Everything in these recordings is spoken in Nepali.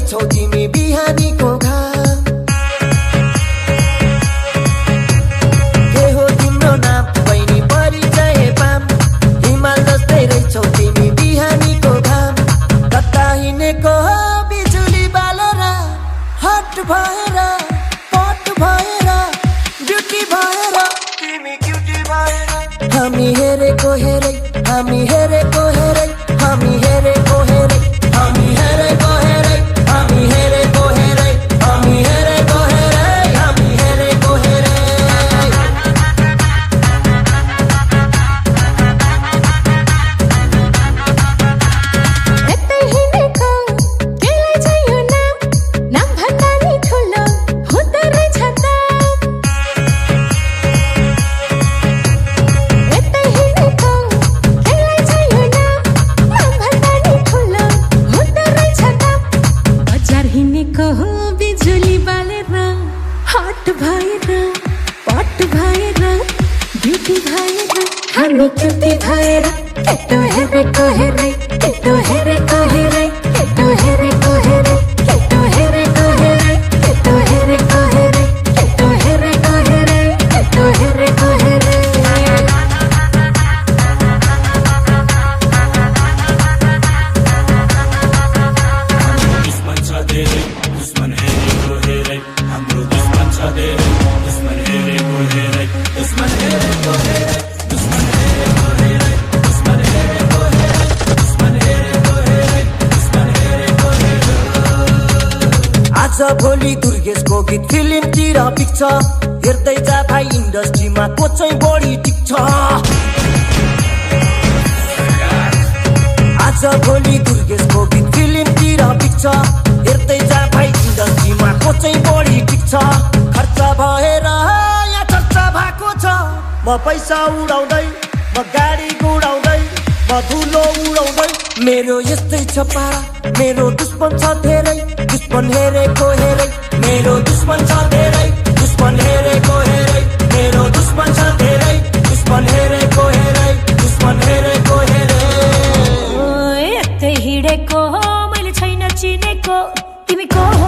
रहेछौ तिमी बिहानीको घाम। के हो तिम्रो नाम बहिनी परिचय पाम। हिमाल जस्तै रहेछौ तिमी बिहानीको घाम। कता हिँडेको हो बिजुली बालेर हट भएर पट भएर ब्युटी भएर तिमी क्युटी भएर। हामी हेरेको हेरै हामी हेरेको हेरै हामी हेरेको हेरै हामी हेरेको हेरै हामी हेरेको हेरै हामी हेरेको हेरै हामी हेरेको हेरै। यतै हिँडेको केलाई चाहियो नाम, नाम भन्दा नि ठुलो हुँदो रहेछ दाम। यतै हिँडेको केलाई चाहियो नाम, नाम भन्दा नि ठुलो हुँदो रहेछ दाम। बजार हिँडेको हो बिजुली बालेर हट भएर पट भएर ब्युटी भएर हामी क्युटी भएर। केटो हेरेको हेरै केटो हेरेको हेरै केटो हेरेको हेरै केटो हेरेको हेरै केटो हेरेको हेरै केटो हेरेको हेरै केटो हेरेको हेरै। दुश्मन छ धेरै दुश्मन हेरेको हेरै हाम्रो दुश्मन छ धेरै दुश्मन हेरेको हेरै दुश्मन हेरेको हेरै दुश्मन हेरेको हेरै दुश्मन हेरेको हेरै दुश्मन हेरेको हेरै दुश्मन हेरेको हेरै। आज भोलि दुर्गेशको गीत फिल्मतिर पिक्छ। हेर्दै जा भाइ इन्डस्ट्रीमा को चाहिँ बढी टिक्छ। आज भोलि दुर्गेशको गीत फिल्मतिर पिक्छ। हेर्दै जा भाइ इन्डस्ट्रीमा को चाहिँ बढी टिक्छ। खर्च भएर यहाँ चर्चा भएको छ। म पैसा उडाउँदै म गाडी गुडाउँदै म धुलो उडाउँदै। मेरो यस्तै छ पारा मेरो दुश्मन छ धेरै दुश्मन हेरेको हेरै मेरो दुश्मन छ धेरै दुश्मन हेरेको हेरै मेरो दुश्मन छ धेरै दुश्मन हेरेको हेरै दुश्मन हेरेको हेरै। यतै हिँडेको हो मैले छैन चिनेको तिमी को हो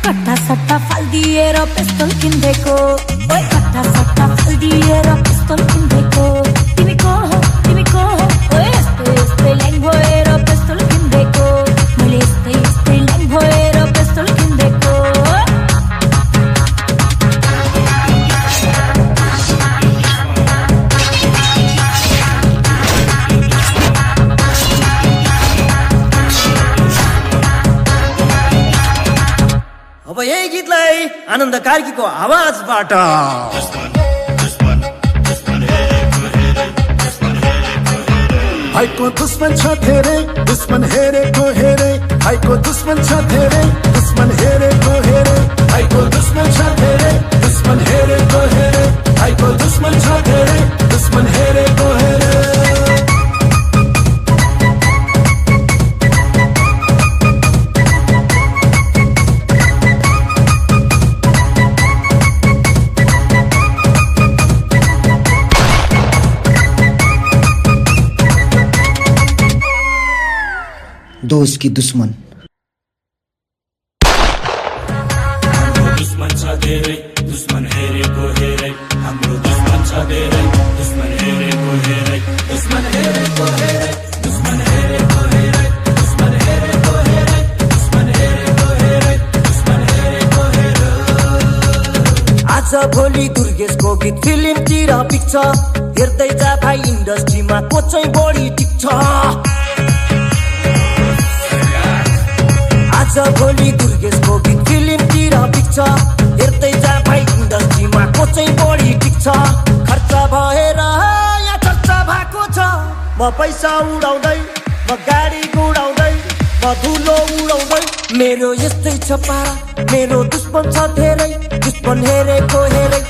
कट्टा सट्टा फालिदिएर पिस्तोल किन्देको। ओए कट्टा सट्टा फालिदिएर पिस्तोल किन्देको। तिमी को हो ओए यस्तै यस्तै ल्याङ भएर पिस्तोल किन्देको। मैले यस्तै यस्तै ल्याङ भएर पिस्तोल किन्देको। अब यही गीतलाई आनन्द कार्कीको आवाजबाट भाइको दुश्मन छ धेरै दुश्मन हेरेको हेरै भाइको दुश्मन छ धेरै दुश्मन हेरेको हेरै भाइको दुश्मन छ धेरै दुश्मन हेरेको हेरै भाइको दुश्मन छ धेरै दुश्मन हेरेको हेरै। दोस्त की दुश्मन दुश्मन छ धेरै दुश्मन हेरेको हेरै हाम्रो दुश्मन छ धेरै दुश्मन हेरेको हेरै दुश्मन हेरेको हेरै दुश्मन हेरेको हेरै दुश्मन हेरेको हेरै दुश्मन हेरेको हेरै दुश्मन हेरेको हेरै। आज भोलि दुर्गेशको गीत फिल्मतिर पिक्छ। हेर्दै जा भाइ इन्डस्ट्रीमा को चाहिँ बढी टिक्छ। आज भोलि दुर्गेशको गीत फिल्मतिर पिक्छ। हेर्दै जा भाइ इन्डस्ट्रीमा को चाहिँ बढी टिक्छ। खर्च भएर यहाँ चर्चा भएको छ। म पैसा उडाउँदै म गाडी गुडाउँदै म धुलो उडाउँदै। मेरो यस्तै छ पारा मेरो दुश्मन छ धेरै दुश्मन हेरेको हेरै